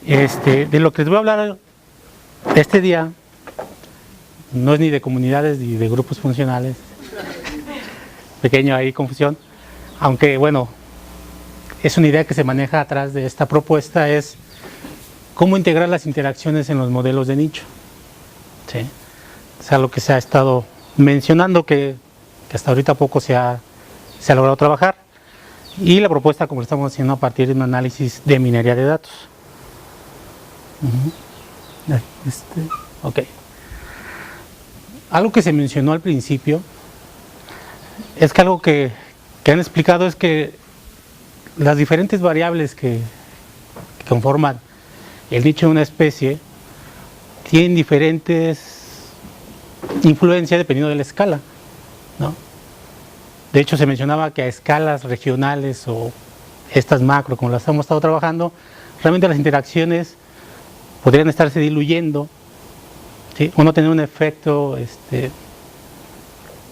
De lo que les voy a hablar este día no es ni de comunidades ni de grupos funcionales. Pequeño ahí confusión. Aunque bueno, es una idea que se maneja atrás de esta propuesta, es cómo integrar las interacciones en los modelos de nicho. ¿Sí? Es algo que se ha estado mencionando, que hasta ahorita poco se ha logrado trabajar. Y la propuesta, como lo estamos haciendo, a partir de un análisis de minería de datos. Ok. Algo que se mencionó al principio es que algo que han explicado es que las diferentes variables que conforman el nicho de una especie tienen diferentes influencias dependiendo de la escala, ¿no? De hecho, se mencionaba que a escalas regionales o estas macro, como las hemos estado trabajando, realmente las interacciones podrían estarse diluyendo, ¿sí? O no tener un efecto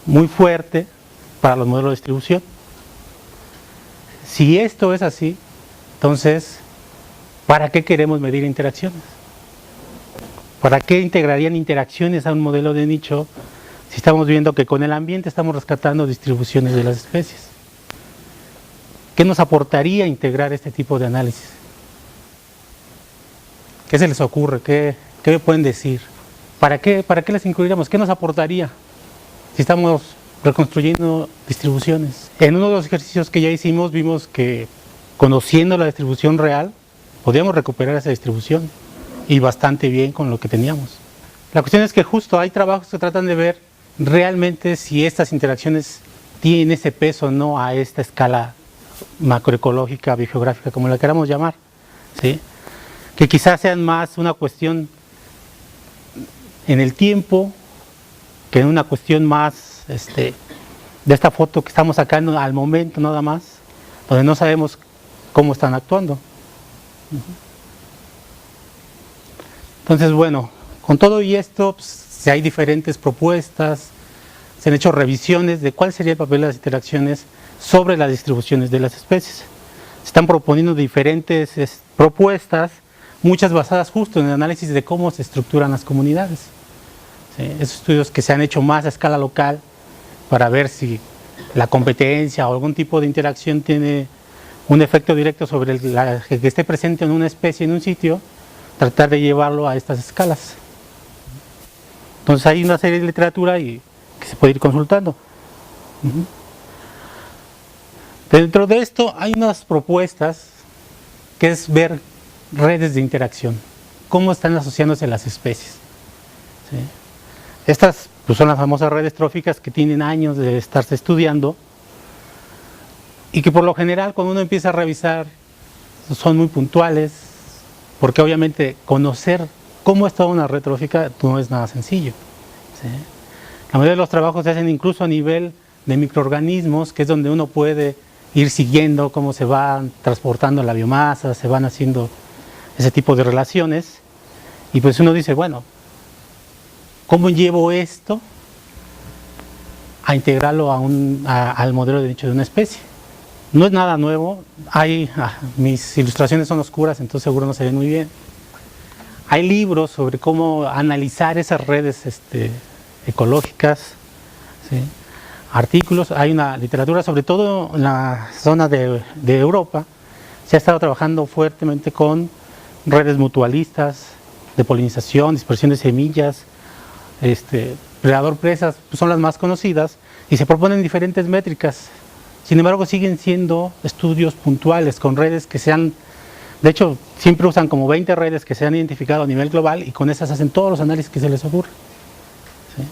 muy fuerte para los modelos de distribución. Si esto es así, entonces, ¿para qué queremos medir interacciones? ¿Para qué integrarían interacciones a un modelo de nicho si estamos viendo que con el ambiente estamos rescatando distribuciones de las especies? ¿Qué nos aportaría integrar este tipo de análisis? ¿Qué se les ocurre? ¿Qué me pueden decir? ¿Para qué las incluiríamos? ¿Qué nos aportaría si estamos reconstruyendo distribuciones? En uno de los ejercicios que ya hicimos vimos que, conociendo la distribución real, podíamos recuperar esa distribución y bastante bien con lo que teníamos. La cuestión es que justo hay trabajos que tratan de ver realmente si estas interacciones tienen ese peso o no a esta escala macroecológica, biogeográfica, como la queramos llamar, ¿sí? Que quizás sean más una cuestión en el tiempo que en una cuestión más de esta foto que estamos sacando al momento nada más, donde no sabemos cómo están actuando. Entonces, bueno, con todo y esto, pues, hay diferentes propuestas, se han hecho revisiones de cuál sería el papel de las interacciones sobre las distribuciones de las especies. Se están proponiendo diferentes propuestas, muchas basadas justo en el análisis de cómo se estructuran las comunidades. ¿Sí? Esos estudios que se han hecho más a escala local para ver si la competencia o algún tipo de interacción tiene un efecto directo sobre que esté presente en una especie en un sitio, tratar de llevarlo a estas escalas. Entonces hay una serie de literatura que se puede ir consultando. Dentro de esto hay unas propuestas que es ver redes de interacción, cómo están asociándose las especies. ¿Sí? Estas pues, son las famosas redes tróficas que tienen años de estarse estudiando y que por lo general cuando uno empieza a revisar son muy puntuales, porque obviamente conocer cómo está una red trófica no es nada sencillo. ¿Sí? La mayoría de los trabajos se hacen incluso a nivel de microorganismos, que es donde uno puede ir siguiendo cómo se van transportando la biomasa, se van haciendo ese tipo de relaciones, y pues uno dice, bueno, ¿cómo llevo esto a integrarlo al modelo de nicho de una especie? No es nada nuevo, mis ilustraciones son oscuras, entonces seguro no se ven muy bien. Hay libros sobre cómo analizar esas redes ecológicas, ¿sí? Artículos, hay una literatura, sobre todo en la zona de Europa, se ha estado trabajando fuertemente con redes mutualistas, de polinización, dispersión de semillas, predador-presas, pues son las más conocidas, y se proponen diferentes métricas. Sin embargo, siguen siendo estudios puntuales con redes que sean, de hecho, siempre usan como 20 redes que se han identificado a nivel global y con esas hacen todos los análisis que se les ocurre. ¿Sí?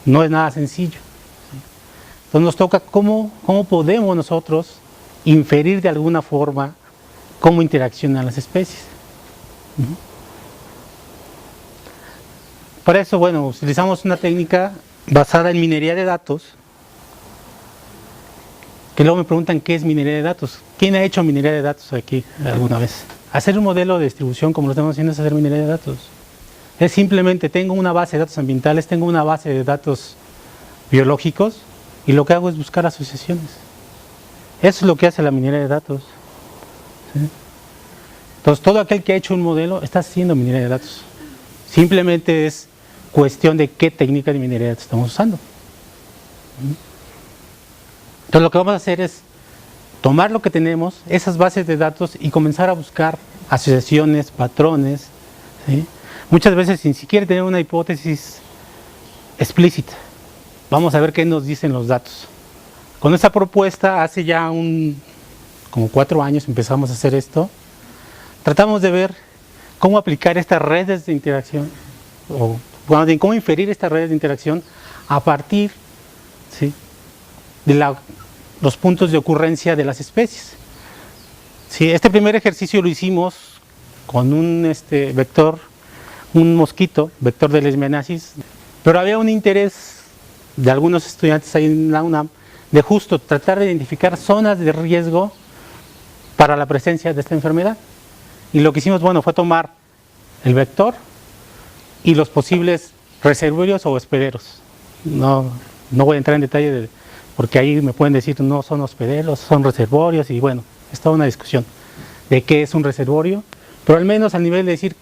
No es nada sencillo. ¿Sí? Entonces nos toca cómo podemos nosotros inferir de alguna forma cómo interaccionan las especies. Para eso, bueno, utilizamos una técnica basada en minería de datos, que luego me preguntan qué es minería de datos. ¿Quién ha hecho minería de datos aquí alguna vez? Hacer un modelo de distribución como lo estamos haciendo es hacer minería de datos. Es simplemente, tengo una base de datos ambientales, tengo una base de datos biológicos y lo que hago es buscar asociaciones. Eso es lo que hace la minería de datos. ¿Sí? Entonces, todo aquel que ha hecho un modelo está haciendo minería de datos. Simplemente es cuestión de qué técnica de minería de datos estamos usando. Entonces, lo que vamos a hacer es tomar lo que tenemos, esas bases de datos, y comenzar a buscar asociaciones, patrones, ¿sí? Muchas veces sin siquiera tener una hipótesis explícita. Vamos a ver qué nos dicen los datos. Con esta propuesta, hace ya como 4 años empezamos a hacer esto. Tratamos de ver cómo aplicar estas redes de interacción, o cómo inferir estas redes de interacción a partir, ¿sí?, de los puntos de ocurrencia de las especies. Sí, este primer ejercicio lo hicimos con un vector, un mosquito, vector de leishmaniasis, pero había un interés de algunos estudiantes ahí en la UNAM de justo tratar de identificar zonas de riesgo para la presencia de esta enfermedad. Y lo que hicimos, bueno, fue tomar el vector y los posibles reservorios o hospederos. No voy a entrar en detalle porque ahí me pueden decir no son hospederos, son reservorios, y bueno, es toda una discusión de qué es un reservorio, pero al menos a nivel de decir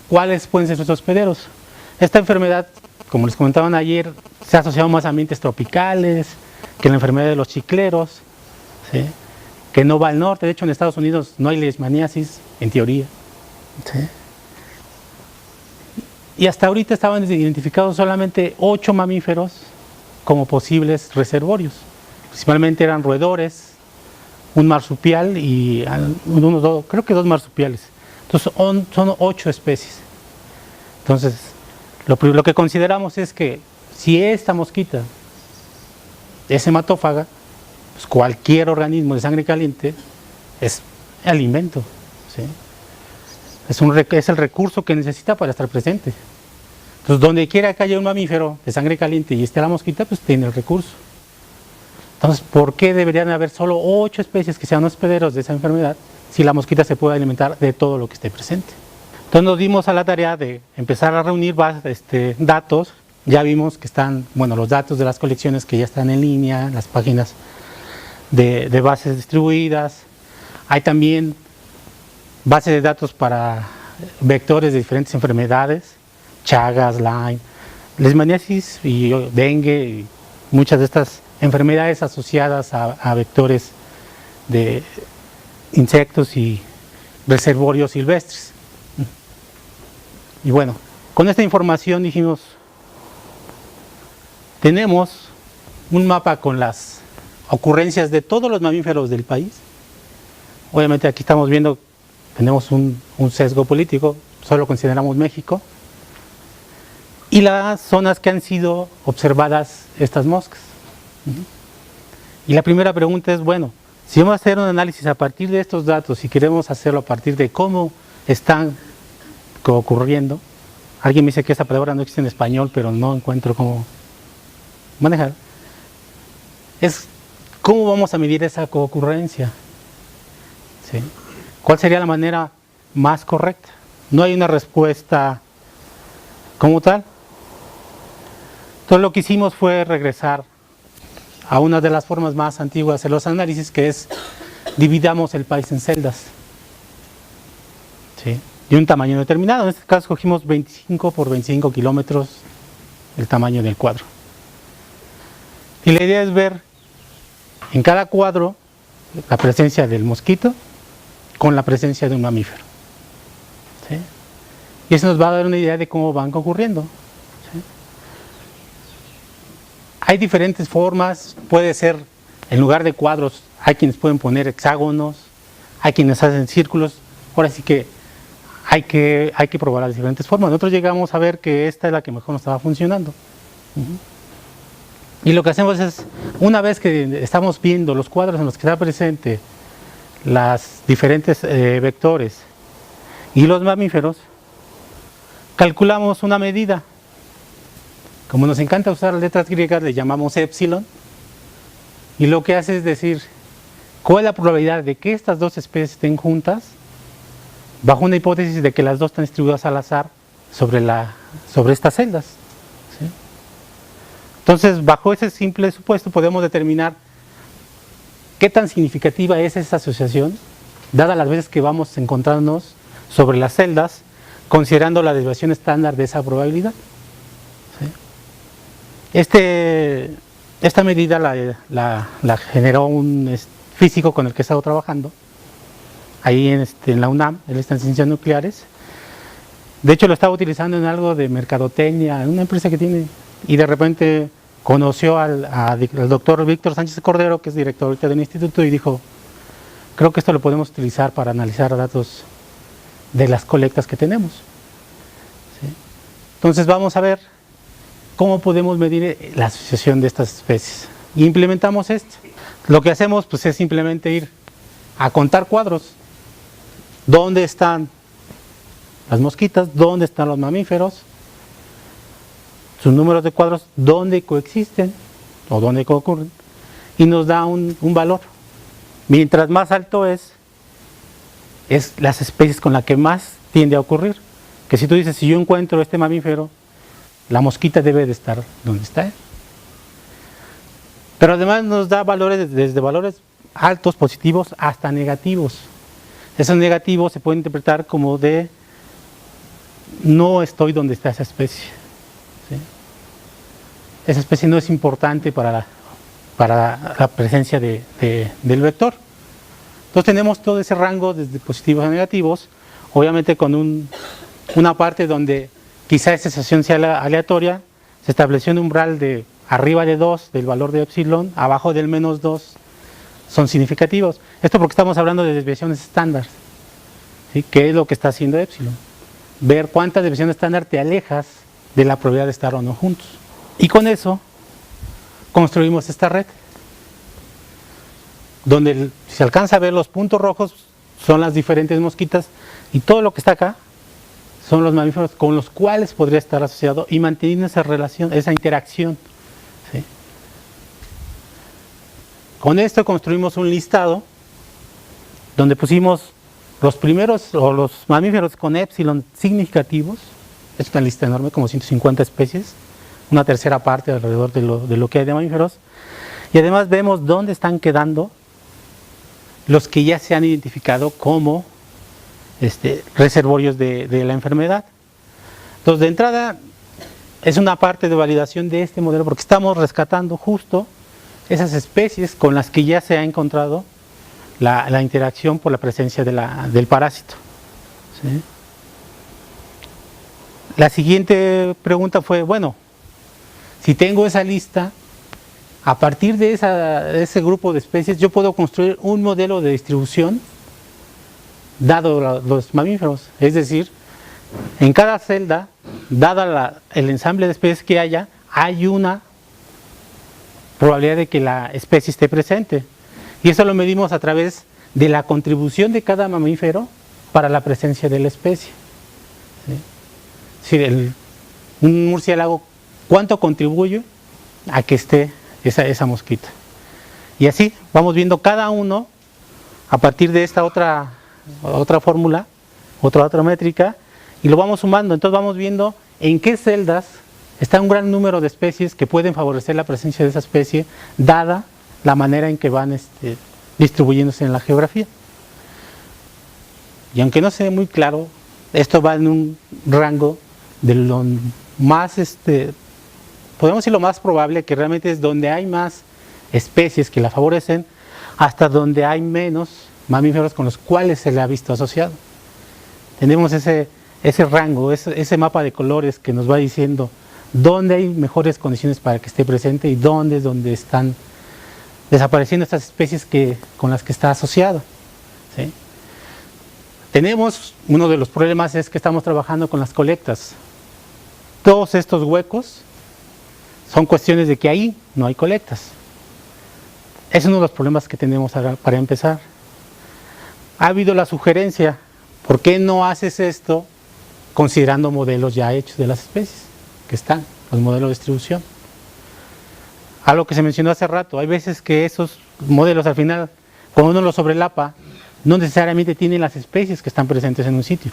cuáles pueden ser sus hospederos. Esta enfermedad, como les comentaban ayer, se ha asociado más a ambientes tropicales, que la enfermedad de los chicleros, ¿sí?, que no va al norte. De hecho, en Estados Unidos no hay leishmaniasis, en teoría, ¿sí? Y hasta ahorita estaban identificados solamente 8 mamíferos como posibles reservorios. Principalmente eran roedores, un marsupial y creo que 2 marsupiales. Entonces son 8 especies. Entonces, lo que consideramos es que si esta mosquita es hematófaga, pues cualquier organismo de sangre caliente es alimento, ¿sí? Es el recurso que necesita para estar presente. Entonces, donde quiera que haya un mamífero de sangre caliente y esté la mosquita, pues tiene el recurso. Entonces, ¿por qué deberían haber solo 8 especies que sean hospederos de esa enfermedad si la mosquita se puede alimentar de todo lo que esté presente? Entonces nos dimos a la tarea de empezar a reunir datos. Ya vimos que están, bueno, los datos de las colecciones que ya están en línea, las páginas de bases distribuidas. Hay también bases de datos para vectores de diferentes enfermedades, Chagas, Lyme, leishmaniasis y dengue, y muchas de estas enfermedades asociadas a vectores de insectos y reservorios silvestres. Y bueno, con esta información dijimos, tenemos un mapa con las ocurrencias de todos los mamíferos del país. Obviamente aquí estamos viendo, tenemos un sesgo político, solo consideramos México, y las zonas que han sido observadas estas moscas. Y la primera pregunta es, bueno, si vamos a hacer un análisis a partir de estos datos y queremos hacerlo a partir de cómo están ocurriendo, alguien me dice que esa palabra no existe en español, pero no encuentro cómo manejar, es cómo vamos a medir esa coocurrencia, ¿sí? ¿Cuál sería la manera más correcta? No hay una respuesta como tal. Entonces lo que hicimos fue regresar a una de las formas más antiguas de los análisis, que es dividamos el país en celdas, ¿sí?, de un tamaño determinado. En este caso cogimos 25 por 25 kilómetros el tamaño del cuadro. Y la idea es ver en cada cuadro la presencia del mosquito con la presencia de un mamífero, ¿sí? Y eso nos va a dar una idea de cómo van ocurriendo, ¿sí? Hay diferentes formas, puede ser, en lugar de cuadros, hay quienes pueden poner hexágonos, hay quienes hacen círculos. Ahora sí que hay que probar las diferentes formas. Nosotros llegamos a ver que esta es la que mejor nos estaba funcionando. Y lo que hacemos es, una vez que estamos viendo los cuadros en los que está presente las diferentes vectores y los mamíferos, calculamos una medida. Como nos encanta usar letras griegas, le llamamos epsilon, y lo que hace es decir, ¿cuál es la probabilidad de que estas dos especies estén juntas bajo una hipótesis de que las dos están distribuidas al azar sobre estas celdas, ¿sí? Entonces, bajo ese simple supuesto podemos determinar qué tan significativa es esa asociación dadas las veces que vamos encontrándonos sobre las celdas, considerando la desviación estándar de esa probabilidad. ¿Sí? Esta medida la generó un físico con el que he estado trabajando, ahí en la UNAM, él está en ciencias nucleares. De hecho lo estaba utilizando en algo de mercadotecnia, en una empresa que tiene, y de repente conoció al doctor Víctor Sánchez Cordero, que es director ahorita del instituto, y dijo, creo que esto lo podemos utilizar para analizar datos de las colectas que tenemos. ¿Sí? Entonces vamos a ver cómo podemos medir la asociación de estas especies. Y implementamos esto. Lo que hacemos pues, es simplemente ir a contar cuadros. ¿Dónde están las mosquitas? ¿Dónde están los mamíferos? Sus números de cuadros, ¿dónde coexisten? O dónde concurren. Y nos da un valor. Mientras más alto es las especies con las que más tiende a ocurrir. Que si tú dices, si yo encuentro este mamífero, la mosquita debe de estar donde está él. Pero además nos da valores, desde valores altos, positivos, hasta negativos. Esos negativos se pueden interpretar como de no estoy donde está esa especie. ¿Sí? Esa especie no es importante para la presencia del vector. Entonces tenemos todo ese rango desde positivos a negativos, obviamente con una parte donde quizá esa asociación sea aleatoria. Se estableció un umbral de arriba de 2 del valor de epsilon, abajo del menos 2 son significativos. Esto porque estamos hablando de desviaciones estándar. ¿Sí? ¿Qué es lo que está haciendo epsilon? Ver cuántas desviaciones estándar te alejas de la probabilidad de estar o no juntos. Y con eso construimos esta red, donde si se alcanza a ver los puntos rojos son las diferentes mosquitas y todo lo que está acá son los mamíferos con los cuales podría estar asociado y manteniendo esa relación, esa interacción. ¿Sí? Con esto construimos un listado donde pusimos los primeros o los mamíferos con epsilon significativos. Es una lista enorme, como 150 especies, una tercera parte alrededor de lo que hay de mamíferos. Y además vemos dónde están quedando los que ya se han identificado como reservorios de la enfermedad. Entonces, de entrada, es una parte de validación de este modelo porque estamos rescatando justo esas especies con las que ya se ha encontrado la interacción por la presencia del parásito. ¿Sí? La siguiente pregunta fue, bueno, si tengo esa lista, a partir de ese grupo de especies, yo puedo construir un modelo de distribución dado los mamíferos. Es decir, en cada celda, dada el ensamble de especies que haya, hay una probabilidad de que la especie esté presente. Y eso lo medimos a través de la contribución de cada mamífero para la presencia de la especie. ¿Sí? Si un murciélago, ¿cuánto contribuye a que esté esa mosquita? Y así vamos viendo cada uno a partir de esta otra fórmula, otra métrica, y lo vamos sumando. Entonces vamos viendo en qué celdas está un gran número de especies que pueden favorecer la presencia de esa especie, dada la manera en que van distribuyéndose en la geografía. Y aunque no se ve muy claro, esto va en un rango de lo más, podemos decir lo más probable, que realmente es donde hay más especies que la favorecen, hasta donde hay menos mamíferos con los cuales se le ha visto asociado. Tenemos ese rango, ese mapa de colores que nos va diciendo dónde hay mejores condiciones para que esté presente y dónde es donde están desapareciendo estas especies con las que está asociado. ¿Sí? Tenemos, uno de los problemas es que estamos trabajando con las colectas. Todos estos huecos son cuestiones de que ahí no hay colectas. Es uno de los problemas que tenemos para empezar. Ha habido la sugerencia, ¿por qué no haces esto considerando modelos ya hechos de las especies que están, los modelos de distribución? Algo que se mencionó hace rato, hay veces que esos modelos al final, cuando uno los sobrelapa, no necesariamente tienen las especies que están presentes en un sitio.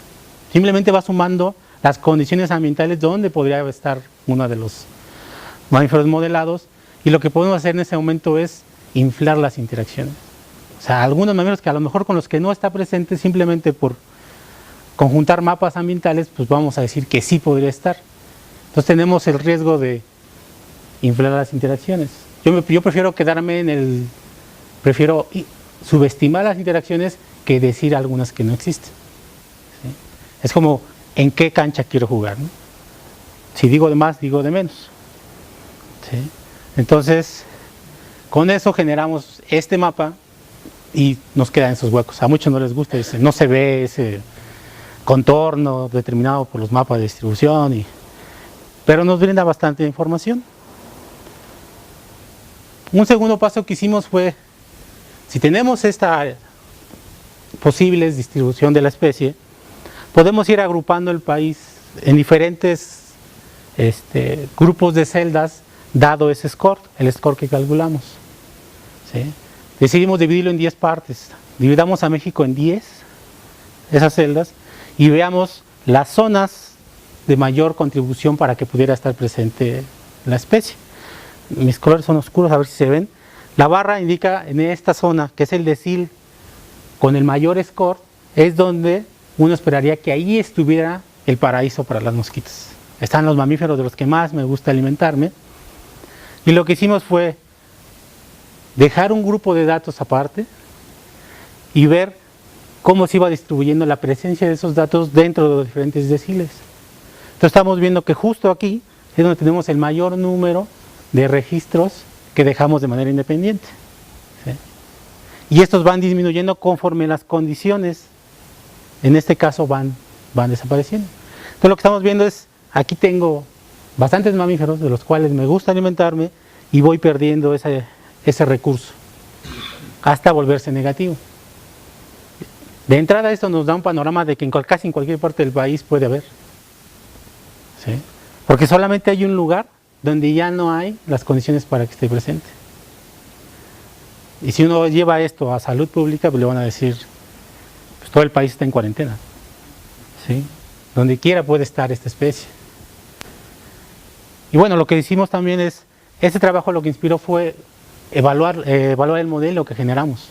Simplemente va sumando las condiciones ambientales donde podría estar uno de los mamíferos modelados, y lo que podemos hacer en ese momento es inflar las interacciones. O sea, algunos mamíferos que a lo mejor con los que no está presente, simplemente por conjuntar mapas ambientales, pues vamos a decir que sí podría estar. Entonces tenemos el riesgo de inflar las interacciones. Yo prefiero quedarme prefiero subestimar las interacciones que decir algunas que no existen. ¿Sí? Es como, ¿en qué cancha quiero jugar? ¿No? Si digo de más, digo de menos. ¿Sí? Entonces, con eso generamos este mapa y nos quedan esos huecos. A muchos no les gusta, no se ve ese contorno determinado por los mapas de distribución, pero nos brinda bastante información. Un segundo paso que hicimos fue, si tenemos esta posible distribución de la especie, podemos ir agrupando el país en diferentes grupos de celdas, dado ese score, el score que calculamos. ¿Sí? Decidimos dividirlo en 10 partes. Dividamos a México en 10, esas celdas, y veamos las zonas de mayor contribución para que pudiera estar presente la especie. Mis colores son oscuros, a ver si se ven. La barra indica en esta zona, que es el decil con el mayor score, es donde uno esperaría que ahí estuviera el paraíso para las mosquitas. Están los mamíferos de los que más me gusta alimentarme. Y lo que hicimos fue dejar un grupo de datos aparte y ver cómo se iba distribuyendo la presencia de esos datos dentro de los diferentes deciles. Entonces estamos viendo que justo aquí es donde tenemos el mayor número de registros que dejamos de manera independiente. ¿Sí? Y estos van disminuyendo conforme las condiciones, en este caso, van desapareciendo. Entonces lo que estamos viendo es, aquí tengo bastantes mamíferos de los cuales me gusta alimentarme y voy perdiendo ese recurso hasta volverse negativo. De entrada esto nos da un panorama de que casi en cualquier parte del país puede haber. ¿Sí? Porque solamente hay un lugar donde ya no hay las condiciones para que esté presente. Y si uno lleva esto a salud pública, pues le van a decir, pues todo el país está en cuarentena. ¿Sí? Donde quiera puede estar esta especie. Y bueno, lo que hicimos también es, este trabajo lo que inspiró fue evaluar el modelo que generamos.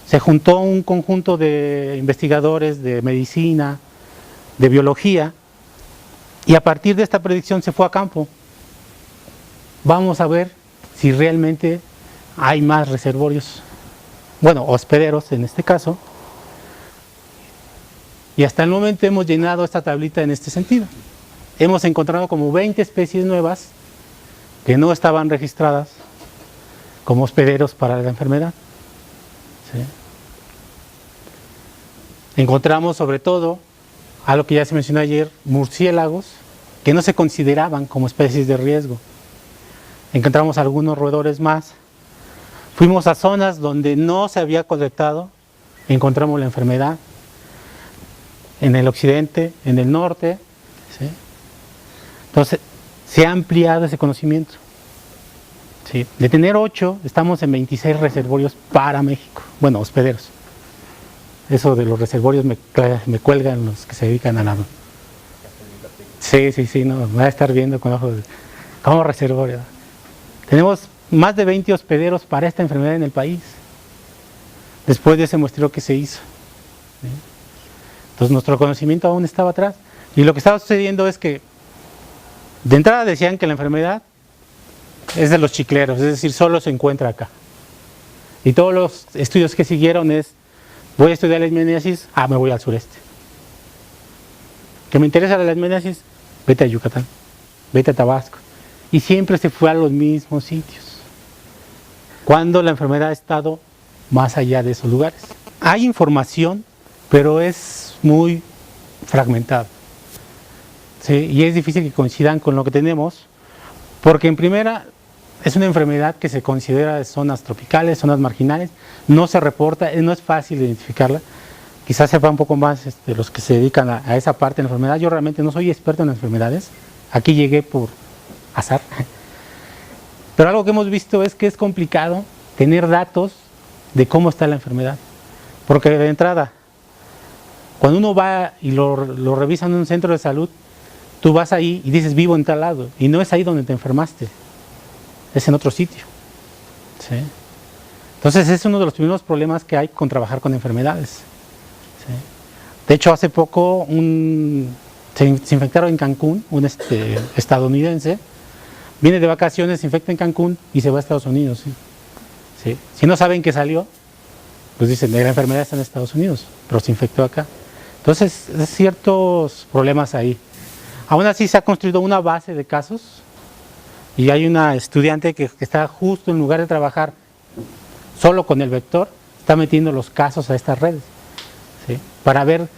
Se juntó un conjunto de investigadores de medicina, de biología, y a partir de esta predicción se fue a campo. Vamos a ver si realmente hay más reservorios, bueno, hospederos en este caso, y hasta el momento hemos llenado esta tablita en este sentido. Hemos encontrado como 20 especies nuevas que no estaban registradas como hospederos para la enfermedad. ¿Sí? Encontramos sobre todo, algo que ya se mencionó ayer, murciélagos que no se consideraban como especies de riesgo. Encontramos algunos roedores más. Fuimos a zonas donde no se había colectado, encontramos la enfermedad, en el occidente, en el norte. ¿Sí? Entonces, se ha ampliado ese conocimiento. ¿Sí? De tener 8, estamos en 26 reservorios para México, bueno, hospederos. Eso de los reservorios me cuelgan los que se dedican a la... Sí, no, me va a estar viendo con ojos de... ¿Cómo reservorio? Tenemos más de 20 hospederos para esta enfermedad en el país, después de ese muestreo que se hizo. ¿Sí? Entonces nuestro conocimiento aún estaba atrás. Y lo que estaba sucediendo es que, de entrada decían que la enfermedad es de los chicleros, es decir, solo se encuentra acá. Y todos los estudios que siguieron es, voy a estudiar la leishmaniasis, me voy al sureste. ¿Que me interesa la leishmaniasis? Vete a Yucatán, vete a Tabasco. Y siempre se fue a los mismos sitios, cuando la enfermedad ha estado más allá de esos lugares. Hay información, pero es muy fragmentada. ¿Sí? Y es difícil que coincidan con lo que tenemos, porque en primera es una enfermedad que se considera de zonas tropicales, zonas marginales, no se reporta, no es fácil identificarla. Quizás sepa un poco más los que se dedican a esa parte de la enfermedad. Yo realmente no soy experto en enfermedades, aquí llegué por azar. Pero algo que hemos visto es que es complicado tener datos de cómo está la enfermedad, porque de entrada, cuando uno va y lo revisa en un centro de salud, tú vas ahí y dices vivo en tal lado, y no es ahí donde te enfermaste, es en otro sitio. ¿Sí? Entonces es uno de los primeros problemas que hay con trabajar con enfermedades. ¿Sí? De hecho, hace poco se infectaron en Cancún, un estadounidense, viene de vacaciones, se infecta en Cancún y se va a Estados Unidos. ¿Sí? ¿Sí? Si no saben que salió, pues dicen, la enfermedad está en Estados Unidos, pero se infectó acá. Entonces, ciertos problemas ahí. Aún así se ha construido una base de casos y hay una estudiante que está justo en lugar de trabajar solo con el vector, está metiendo los casos a estas redes, ¿sí? Para ver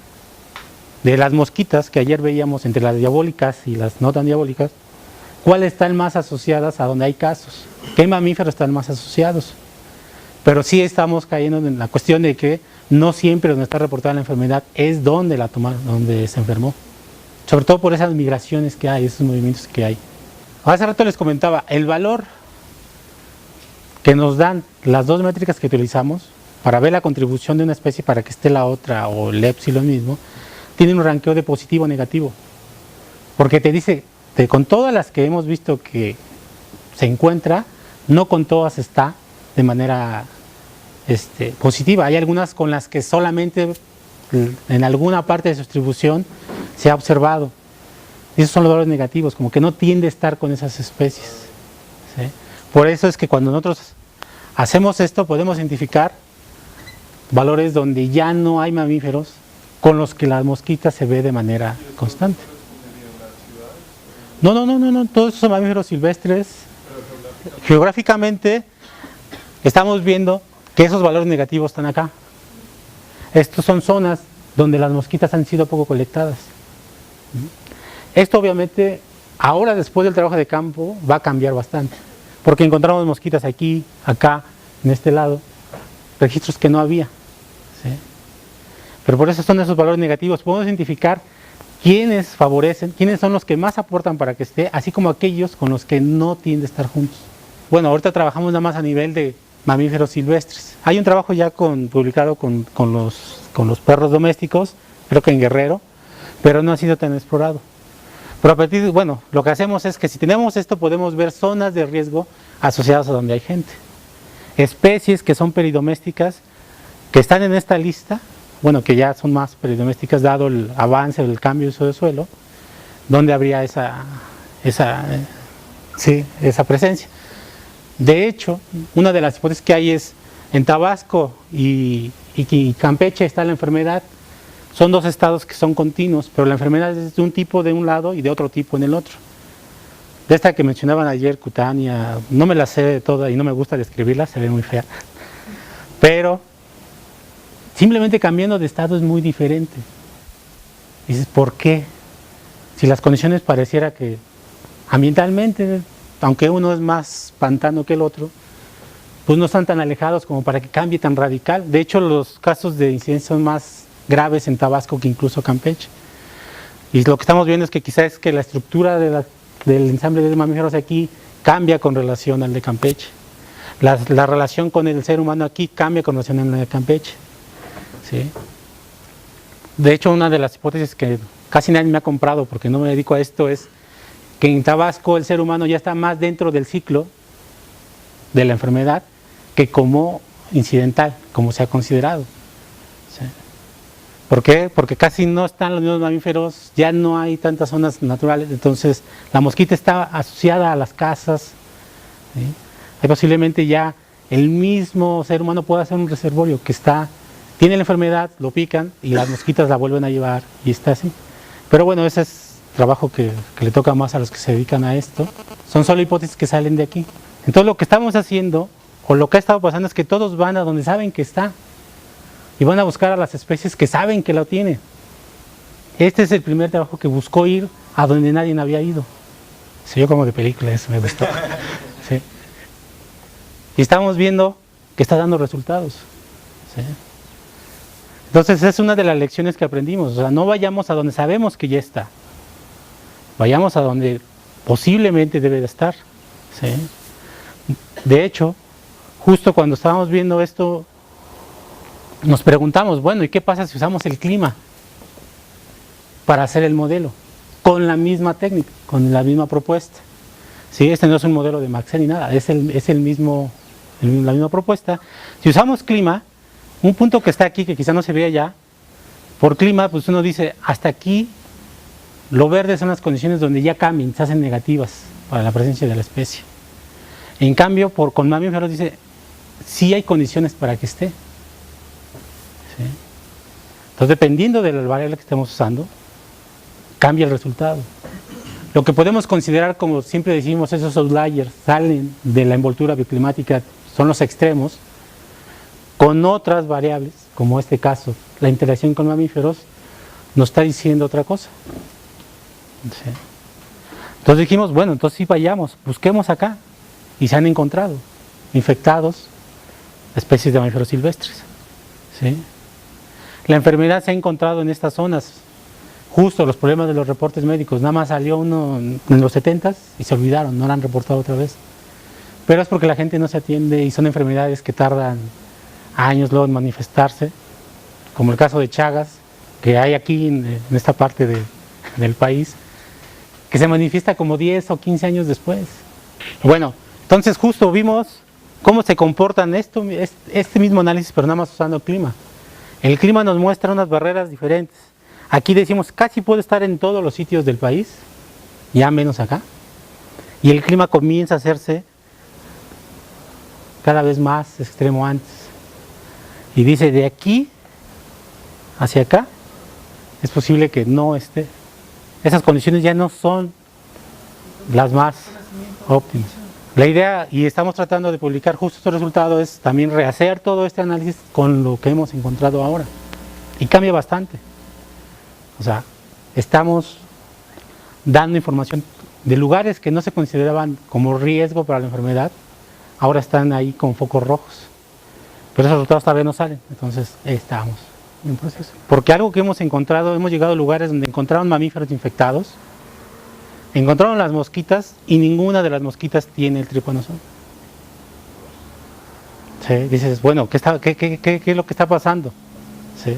de las mosquitas que ayer veíamos entre las diabólicas y las no tan diabólicas, cuáles están más asociadas a donde hay casos, qué mamíferos están más asociados. Pero sí estamos cayendo en la cuestión de que no siempre donde está reportada la enfermedad es donde la tomaron, donde se enfermó. Sobre todo por esas migraciones que hay, esos movimientos que hay. Hace rato les comentaba, el valor que nos dan las dos métricas que utilizamos para ver la contribución de una especie para que esté la otra o el épsilon mismo, tiene un ranqueo de positivo o negativo. Porque te dice, con todas las que hemos visto que se encuentra, no con todas está de manera positiva. Hay algunas con las que solamente en alguna parte de su distribución se ha observado. Esos son los valores negativos, como que no tiende a estar con esas especies. ¿Sí? Por eso es que cuando nosotros hacemos esto podemos identificar valores donde ya no hay mamíferos con los que la mosquita se ve de manera constante. No, todos esos son mamíferos silvestres. Geográficamente estamos viendo que esos valores negativos están acá. Estos son zonas donde las mosquitas han sido poco colectadas. Esto obviamente, ahora después del trabajo de campo, va a cambiar bastante. Porque encontramos mosquitas aquí, acá, en este lado, registros que no había. ¿Sí? Pero por eso son esos valores negativos. Podemos identificar quiénes favorecen, quiénes son los que más aportan para que esté, así como aquellos con los que no tienden a estar juntos. Bueno, ahorita trabajamos nada más a nivel de mamíferos silvestres. Hay un trabajo ya publicado con los perros domésticos, creo que en Guerrero, pero no ha sido tan explorado. Pero a partir de, bueno, lo que hacemos es que si tenemos esto podemos ver zonas de riesgo asociadas a donde hay gente. Especies que son peridomésticas, que están en esta lista, bueno, que ya son más peridomésticas dado el avance del cambio de uso de suelo, donde habría esa presencia. De hecho, una de las hipótesis que hay es, en Tabasco y Campeche está la enfermedad. Son dos estados que son continuos, pero la enfermedad es de un tipo de un lado y de otro tipo en el otro. De esta que mencionaban ayer, cutánea, no me la sé toda y no me gusta describirla, se ve muy fea. Pero simplemente cambiando de estado es muy diferente. Dices, ¿por qué? Si las condiciones pareciera que ambientalmente, aunque uno es más pantano que el otro, pues no están tan alejados como para que cambie tan radical. De hecho, los casos de incidencia son más graves en Tabasco que incluso Campeche. Y lo que estamos viendo es que quizás es que la estructura del ensamble de mamíferos aquí cambia con relación al de Campeche. La relación con el ser humano aquí cambia con relación al de Campeche. ¿Sí? De hecho, una de las hipótesis que casi nadie me ha comprado porque no me dedico a esto es que en Tabasco el ser humano ya está más dentro del ciclo de la enfermedad que como incidental, como se ha considerado. ¿Sí? ¿Por qué? Porque casi no están los mismos mamíferos, ya no hay tantas zonas naturales, entonces la mosquita está asociada a las casas. ¿Sí? Ahí posiblemente ya el mismo ser humano pueda hacer un reservorio que tiene la enfermedad, lo pican y las mosquitas la vuelven a llevar y está así. Pero bueno, ese es trabajo que le toca más a los que se dedican a esto. Son solo hipótesis que salen de aquí. Entonces lo que estamos haciendo, o lo que ha estado pasando, es que todos van a donde saben que está. Y van a buscar a las especies que saben que lo tienen. Este es el primer trabajo que buscó ir a donde nadie había ido. Se vio como de película, eso me gustó. ¿Sí? Y estamos viendo que está dando resultados. ¿Sí? Entonces es una de las lecciones que aprendimos. O sea, no vayamos a donde sabemos que ya está. Vayamos a donde posiblemente debe de estar. ¿Sí? De hecho, justo cuando estábamos viendo esto, nos preguntamos, bueno, ¿y qué pasa si usamos el clima para hacer el modelo? Con la misma técnica, con la misma propuesta. ¿Sí? Este no es un modelo de Maxent ni nada, es el mismo la misma propuesta. Si usamos clima, un punto que está aquí, que quizá no se vea ya, por clima, pues uno dice, hasta aquí, lo verde son las condiciones donde ya cambian, se hacen negativas para la presencia de la especie. En cambio, con mamíferos dice, sí hay condiciones para que esté. ¿Sí? Entonces, dependiendo de la variable que estemos usando, cambia el resultado. Lo que podemos considerar, como siempre decimos, esos outliers salen de la envoltura bioclimática, son los extremos, con otras variables, como este caso, la interacción con mamíferos, nos está diciendo otra cosa. ¿Sí? Entonces dijimos, bueno, entonces sí vayamos, busquemos acá, y se han encontrado infectados especies de mamíferos silvestres. ¿Sí? La enfermedad se ha encontrado en estas zonas. Justo los problemas de los reportes médicos, nada más salió uno en los 70s y se olvidaron, no lo han reportado otra vez. Pero es porque la gente no se atiende y son enfermedades que tardan años luego en manifestarse, como el caso de Chagas, que hay aquí en esta parte del país, que se manifiesta como 10 o 15 años después. Bueno, entonces justo vimos cómo se comportan este mismo análisis, pero nada más usando el clima. El clima nos muestra unas barreras diferentes. Aquí decimos, casi puede estar en todos los sitios del país, ya menos acá. Y el clima comienza a hacerse cada vez más extremo antes. Y dice, de aquí hacia acá, es posible que no esté. Esas condiciones ya no son las más óptimas. La idea, y estamos tratando de publicar justo estos resultados, es también rehacer todo este análisis con lo que hemos encontrado ahora. Y cambia bastante. O sea, estamos dando información de lugares que no se consideraban como riesgo para la enfermedad, ahora están ahí con focos rojos. Pero esos resultados todavía no salen, entonces estamos en proceso. Porque algo que hemos encontrado, hemos llegado a lugares donde encontraron mamíferos infectados, encontraron las mosquitas y ninguna de las mosquitas tiene el tripanosoma. ¿Sí? Dices, bueno, ¿qué es lo que está pasando? ¿Sí?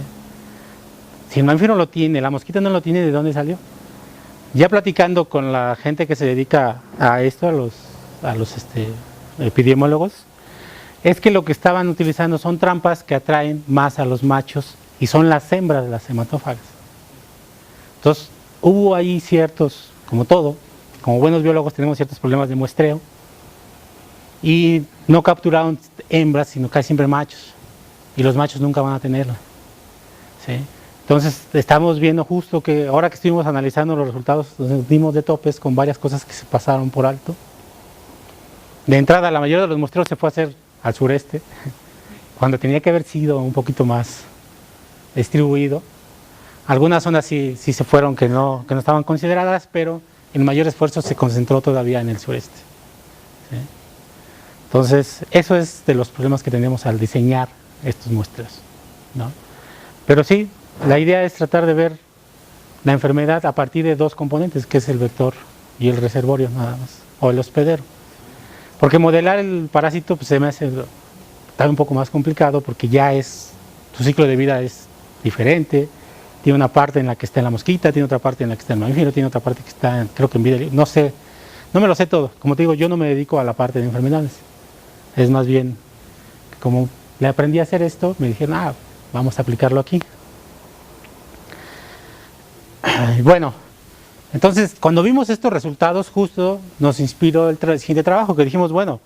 Si el mamífero lo tiene, la mosquita no lo tiene, ¿de dónde salió? Ya platicando con la gente que se dedica a esto, a los epidemiólogos, es que lo que estaban utilizando son trampas que atraen más a los machos y son las hembras de las hematófagas. Entonces, hubo ahí ciertos, como todo, como buenos biólogos tenemos ciertos problemas de muestreo y no capturaron hembras, sino casi siempre machos, y los machos nunca van a tenerla. ¿Sí? Entonces estamos viendo justo que ahora que estuvimos analizando los resultados, nos dimos de topes con varias cosas que se pasaron por alto. De entrada, la mayoría de los muestreos se fue a hacer al sureste, cuando tenía que haber sido un poquito más distribuido. Algunas zonas sí se fueron que no estaban consideradas, pero el mayor esfuerzo se concentró todavía en el sureste. ¿Sí? Entonces, eso es de los problemas que tenemos al diseñar estos muestreos, ¿no? Pero sí, la idea es tratar de ver la enfermedad a partir de dos componentes, que es el vector y el reservorio nada más, o el hospedero. Porque modelar el parásito pues, se me hace un poco más complicado porque ya su ciclo de vida es diferente, tiene una parte en la que está en la mosquita, tiene otra parte en la que está en el mamífero, tiene otra parte que está, creo que en vida libre, no sé, no me lo sé todo. Como te digo, yo no me dedico a la parte de enfermedades. Es más bien, como le aprendí a hacer esto, me dijeron, vamos a aplicarlo aquí. Bueno, entonces cuando vimos estos resultados justo nos inspiró el siguiente trabajo, que dijimos, bueno,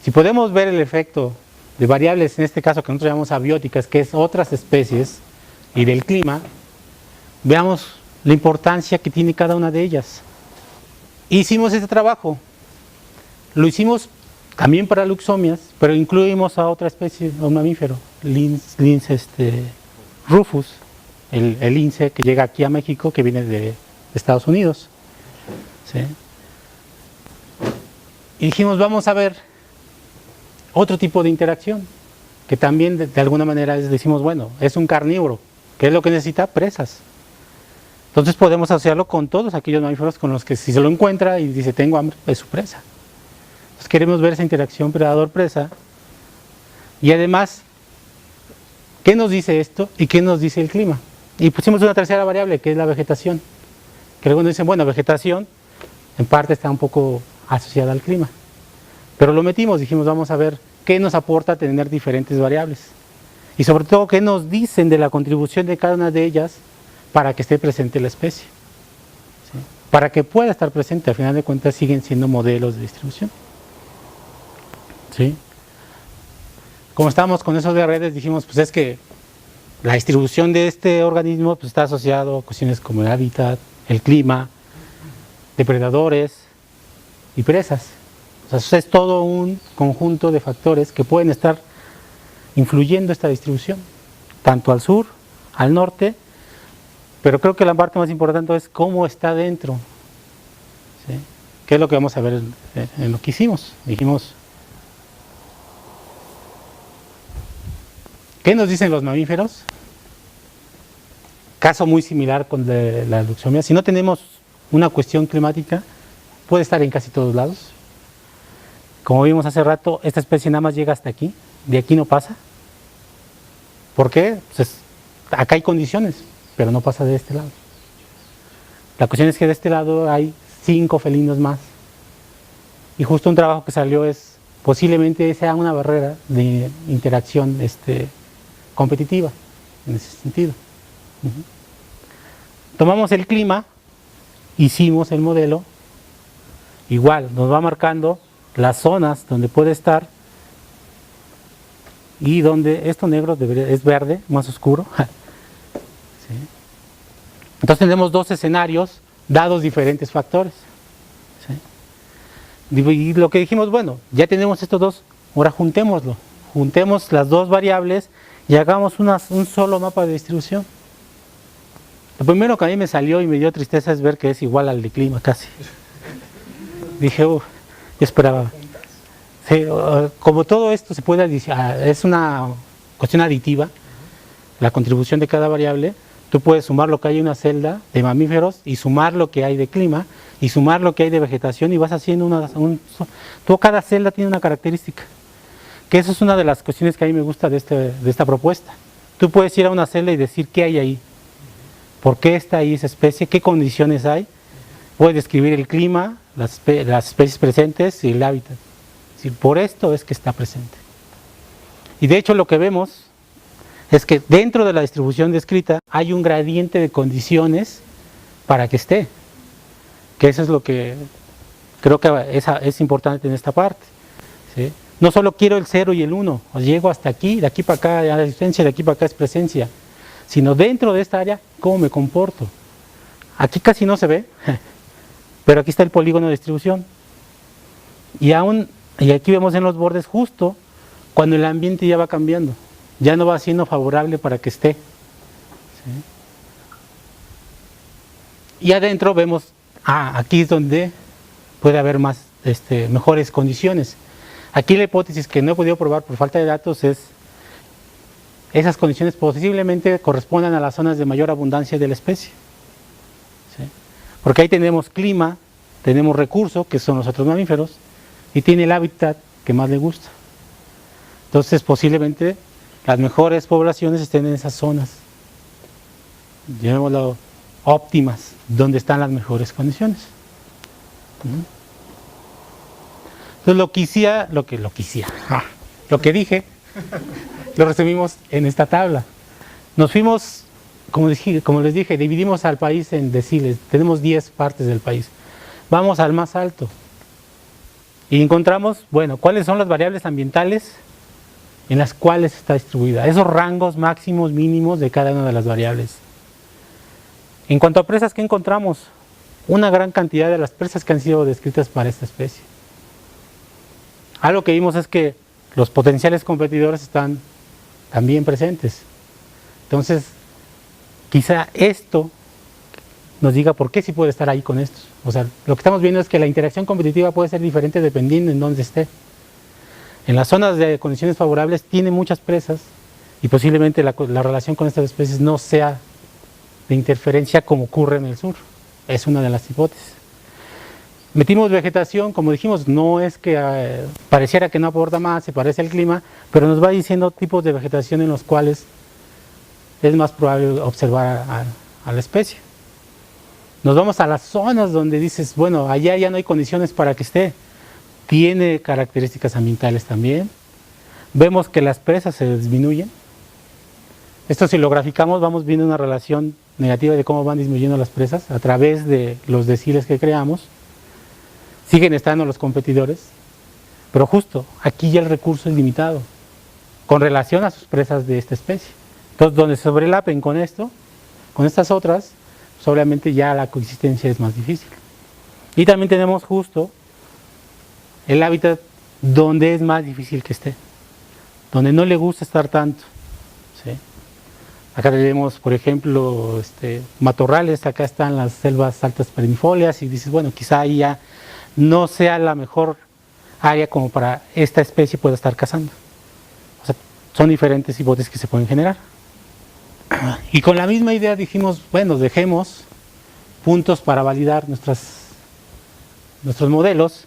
si podemos ver el efecto de variables, en este caso que nosotros llamamos abióticas, que es otras especies, y del clima, veamos la importancia que tiene cada una de ellas. Hicimos este trabajo, lo hicimos también para luxomias, pero incluimos a otra especie, a un mamífero, lince rufus, el lince que llega aquí a México, que viene de Estados Unidos. ¿Sí? Y dijimos, vamos a ver otro tipo de interacción, que también de alguna manera decimos, bueno, es un carnívoro, ¿qué es lo que necesita? Presas. Entonces podemos asociarlo con todos aquellos mamíferos con los que si se lo encuentra y dice, tengo hambre, es su presa. Entonces queremos ver esa interacción predador-presa. Y además, ¿qué nos dice esto y qué nos dice el clima? Y pusimos una tercera variable, que es la vegetación. Que algunos dicen, bueno, vegetación en parte está un poco asociada al clima. Pero lo metimos, dijimos, vamos a ver qué nos aporta tener diferentes variables. Y sobre todo, qué nos dicen de la contribución de cada una de ellas para que esté presente la especie. ¿Sí? Para que pueda estar presente, al final de cuentas siguen siendo modelos de distribución. ¿Sí? Como estábamos con eso de redes, dijimos, pues es que la distribución de este organismo pues, está asociado a cuestiones como el hábitat, el clima, depredadores y presas. O sea, eso es todo un conjunto de factores que pueden estar influyendo esta distribución, tanto al sur, al norte, pero creo que la parte más importante es cómo está dentro. ¿Sí? ¿Qué es lo que vamos a ver en lo que hicimos? Dijimos, ¿qué nos dicen los mamíferos? Caso muy similar con la luxomía. Si no tenemos una cuestión climática, puede estar en casi todos lados. Como vimos hace rato, esta especie nada más llega hasta aquí, de aquí no pasa. ¿Por qué? Pues acá hay condiciones, pero no pasa de este lado. La cuestión es que de este lado hay 5 felinos más. Y justo un trabajo que salió es, posiblemente sea una barrera de interacción competitiva, en ese sentido. Tomamos el clima, hicimos el modelo, igual nos va marcando las zonas donde puede estar y donde esto negro es verde, más oscuro. ¿Sí? Entonces tenemos 2 escenarios dados diferentes factores. ¿Sí? Y lo que dijimos, bueno, ya tenemos estos dos, ahora juntémoslo, juntemos las 2 variables y hagamos un solo mapa de distribución. Lo primero que a mí me salió y me dio tristeza es ver que es igual al de clima casi. Dije, yo esperaba. Sí, como todo esto se puede, es una cuestión aditiva, la contribución de cada variable, tú puedes sumar lo que hay en una celda de mamíferos y sumar lo que hay de clima y sumar lo que hay de vegetación y vas haciendo cada celda tiene una característica, que eso es una de las cuestiones que a mí me gusta de esta propuesta. Tú puedes ir a una celda y decir qué hay ahí, por qué está ahí esa especie, qué condiciones hay, puedes describir el clima, las especies presentes y el hábitat. Por esto es que está presente. Y de hecho lo que vemos es que dentro de la distribución descrita hay un gradiente de condiciones para que esté. Que eso es lo que creo que es importante en esta parte. ¿Sí? No solo quiero el 0 y el 1, o llego hasta aquí, de aquí para acá la existencia, de aquí para acá es presencia, sino dentro de esta área, cómo me comporto. Aquí casi no se ve, pero aquí está el polígono de distribución. Y aquí vemos en los bordes justo cuando el ambiente ya va cambiando, ya no va siendo favorable para que esté. ¿Sí? Y adentro vemos, aquí es donde puede haber mejores condiciones. Aquí la hipótesis que no he podido probar por falta de datos es, esas condiciones posiblemente correspondan a las zonas de mayor abundancia de la especie. ¿Sí? Porque ahí tenemos clima, tenemos recursos, que son los otros mamíferos, y tiene el hábitat que más le gusta. Entonces posiblemente las mejores poblaciones estén en esas zonas, llamémoslo óptimas, donde están las mejores condiciones. Entonces lo que dije, lo resumimos en esta tabla. Nos fuimos, como les dije, dividimos al país en deciles, tenemos 10 partes del país. Vamos al más alto. Y encontramos, bueno, cuáles son las variables ambientales en las cuales está distribuida, esos rangos máximos, mínimos de cada una de las variables. En cuanto a presas, ¿qué encontramos? Una gran cantidad de las presas que han sido descritas para esta especie. Algo que vimos es que los potenciales competidores están también presentes. Entonces, quizá esto nos diga por qué sí puede estar ahí con estos. O sea, lo que estamos viendo es que la interacción competitiva puede ser diferente dependiendo en dónde esté. En las zonas de condiciones favorables tiene muchas presas y posiblemente la relación con estas especies no sea de interferencia como ocurre en el sur. Es una de las hipótesis. Metimos vegetación, como dijimos, no es que pareciera que no aporta más, se parece al clima, pero nos va diciendo tipos de vegetación en los cuales es más probable observar a la especie. Nos vamos a las zonas donde dices, bueno, allá ya no hay condiciones para que esté. tiene características ambientales también. Vemos que las presas se disminuyen. Esto, si lo graficamos, vamos viendo una relación negativa de cómo van disminuyendo las presas a través de los deciles que creamos. Siguen estando los competidores, pero justo aquí ya el recurso es limitado con relación a sus presas de esta especie. Entonces, donde se sobrelapen con esto, con estas otras, pues obviamente ya la coexistencia es más difícil. Y también tenemos justo el hábitat donde es más difícil que esté, donde no le gusta estar tanto, ¿sí? Acá tenemos, por ejemplo, matorrales, acá están las selvas altas perennifolias, y dices, bueno, quizá ahí ya no sea la mejor área como para esta especie pueda estar cazando. O sea, son diferentes hipótesis que se pueden generar. Y con la misma idea dijimos, bueno, dejemos puntos para validar nuestros modelos.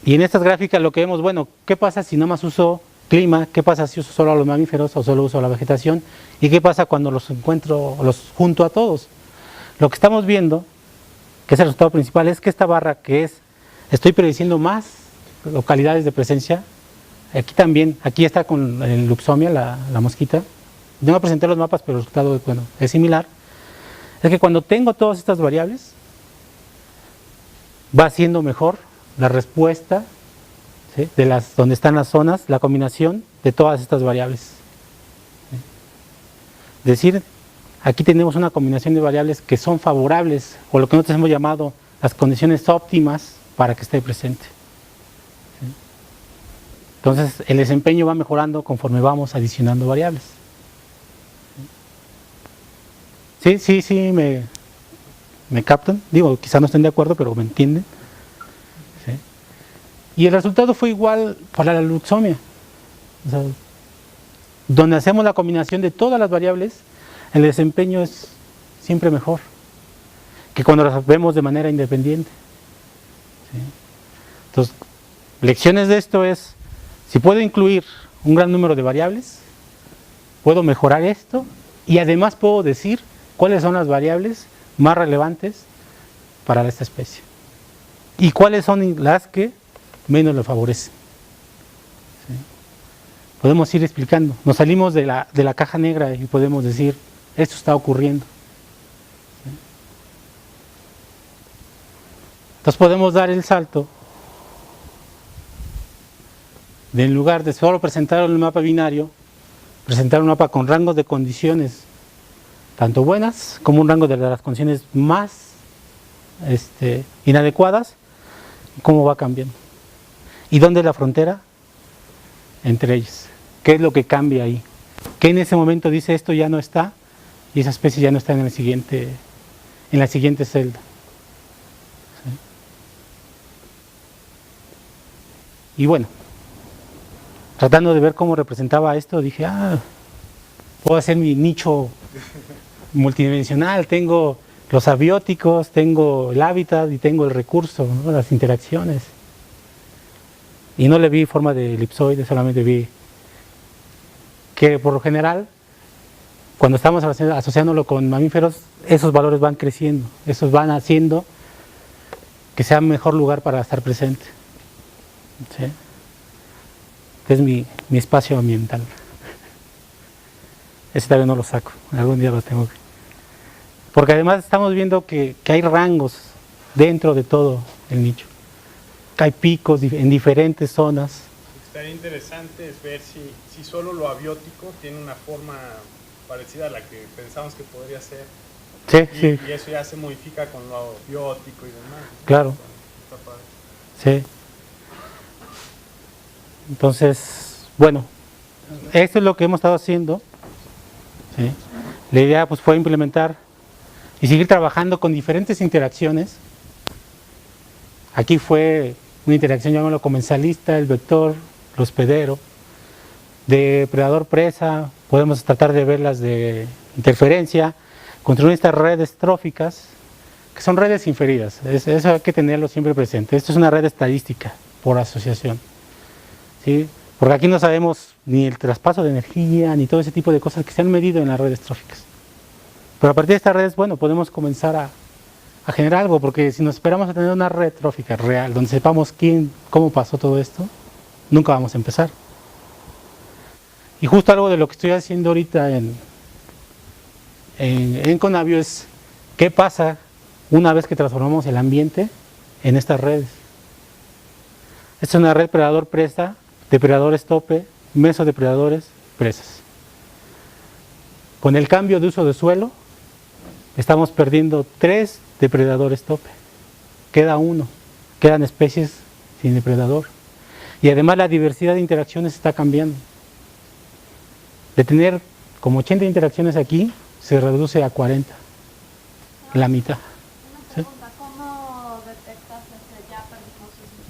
Y en estas gráficas lo que vemos, bueno, ¿qué pasa si no más uso clima? ¿Qué pasa si uso solo a los mamíferos o solo uso a la vegetación? ¿Y qué pasa cuando los junto a todos? Lo que estamos viendo, que es el resultado principal, es que esta barra estoy prediciendo más localidades de presencia. Aquí también, aquí está con el Luxomia, la mosquita. No presenté los mapas, pero el resultado, bueno, es similar. Es que cuando tengo todas estas variables, va siendo mejor la respuesta, ¿sí?, de donde están las zonas, la combinación de todas estas variables. ¿Sí? Es decir, aquí tenemos una combinación de variables que son favorables, o lo que nosotros hemos llamado las condiciones óptimas para que esté presente. ¿Sí? Entonces, el desempeño va mejorando conforme vamos adicionando variables. Sí, me captan. Digo, quizá no estén de acuerdo, pero me entienden. ¿Sí? Y el resultado fue igual para la Luxomia. O sea, donde hacemos la combinación de todas las variables, el desempeño es siempre mejor que cuando las vemos de manera independiente. ¿Sí? Entonces, lecciones de esto es, si puedo incluir un gran número de variables, puedo mejorar esto y además puedo decir cuáles son las variables más relevantes para esta especie y cuáles son las que menos le favorecen. ¿Sí? Podemos ir explicando. Nos salimos de la caja negra y podemos decir, esto está ocurriendo. ¿Sí? Entonces podemos dar el salto de, en lugar de solo presentar un mapa binario, presentar un mapa con rangos de condiciones tanto buenas como un rango de las condiciones más inadecuadas, cómo va cambiando. ¿Y dónde es la frontera entre ellos? ¿Qué es lo que cambia ahí? ¿Qué en ese momento dice esto ya no está y esa especie ya no está en la siguiente celda? ¿Sí? Y bueno, tratando de ver cómo representaba esto, dije, puedo hacer mi nicho multidimensional, tengo los abióticos, tengo el hábitat y tengo el recurso, ¿no?, las interacciones. Y no le vi forma de elipsoide, solamente vi que por lo general, cuando estamos asociándolo con mamíferos, esos valores van creciendo, esos van haciendo que sea un mejor lugar para estar presente. ¿Sí? Es mi espacio ambiental. Ese todavía no lo saco, algún día lo tengo que... Porque además estamos viendo que hay rangos dentro de todo el nicho. Hay picos en diferentes zonas. Estaría interesante es ver si solo lo abiótico tiene una forma parecida a la que pensamos que podría ser. Sí. Y eso ya se modifica con lo biótico y demás. Claro. Está padre. Sí. Entonces, bueno, esto es lo que hemos estado haciendo. ¿Sí? La idea pues fue implementar y seguir trabajando con diferentes interacciones. Aquí fue una interacción, llamémoslo comensalista, el vector, el hospedero, de predador-presa. Podemos tratar de verlas de interferencia, construir estas redes tróficas, que son redes inferidas. Eso hay que tenerlo siempre presente. Esto es una red estadística por asociación. ¿Sí? Porque aquí no sabemos ni el traspaso de energía, ni todo ese tipo de cosas que se han medido en las redes tróficas. Pero a partir de estas redes, bueno, podemos comenzar a generar algo, porque si nos esperamos a tener una red trófica real, donde sepamos cómo pasó todo esto, nunca vamos a empezar. Y justo algo de lo que estoy haciendo ahorita en Conavio es qué pasa una vez que transformamos el ambiente en estas redes. Esta es una red predador-presa, depredadores-tope, mesodepredadores, presas. Con el cambio de uso de suelo, estamos perdiendo 3 depredadores tope. Queda uno, quedan especies sin depredador. Y además la diversidad de interacciones está cambiando. De tener como 80 interacciones aquí, se reduce a 40, la mitad. Una pregunta, ¿cómo detectas que ya perdimos esos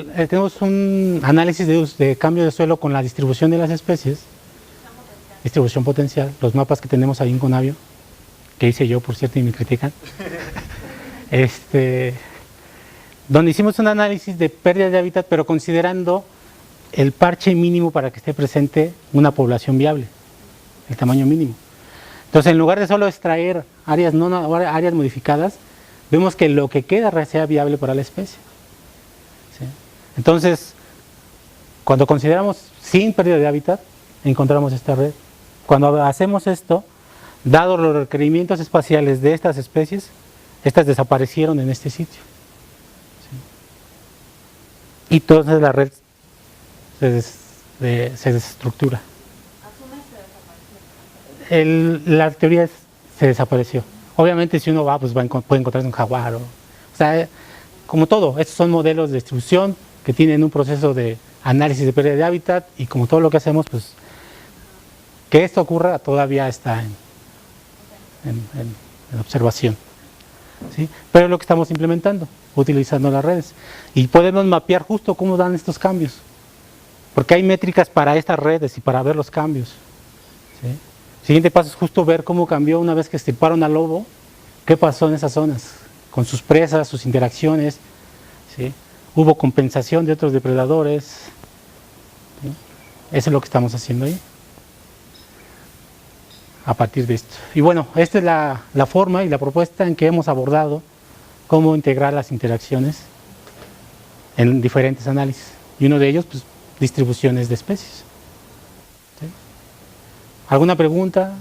especies? Tenemos un análisis de cambio de suelo con la distribución de las especies, distribución potencial, los mapas que tenemos ahí en Conavio, que hice yo, por cierto, y me critican, donde hicimos un análisis de pérdida de hábitat, pero considerando el parche mínimo para que esté presente una población viable, el tamaño mínimo. Entonces, en lugar de solo extraer áreas modificadas, vemos que lo que queda sea viable para la especie. ¿Sí? Entonces, cuando consideramos sin pérdida de hábitat, encontramos esta red. Cuando hacemos esto, dados los requerimientos espaciales de estas especies, estas desaparecieron en este sitio. ¿Sí? Y entonces la red se desestructura. ¿Asumes que desapareció? La teoría se desapareció. Obviamente si uno va, pues puede encontrar un jaguar. O sea, como todo, estos son modelos de distribución que tienen un proceso de análisis de pérdida de hábitat y como todo lo que hacemos, pues que esto ocurra todavía está en observación. ¿Sí? Pero es lo que estamos implementando, utilizando las redes. Y podemos mapear justo cómo dan estos cambios. Porque hay métricas para estas redes y para ver los cambios. ¿Sí? El siguiente paso es justo ver cómo cambió una vez que estirparon al lobo, qué pasó en esas zonas, con sus presas, sus interacciones. ¿Sí? Hubo compensación de otros depredadores. ¿Sí? Eso es lo que estamos haciendo ahí. A partir de esto. Y bueno, esta es la forma y la propuesta en que hemos abordado cómo integrar las interacciones en diferentes análisis. Y uno de ellos, pues, distribuciones de especies. ¿Sí? ¿Alguna pregunta?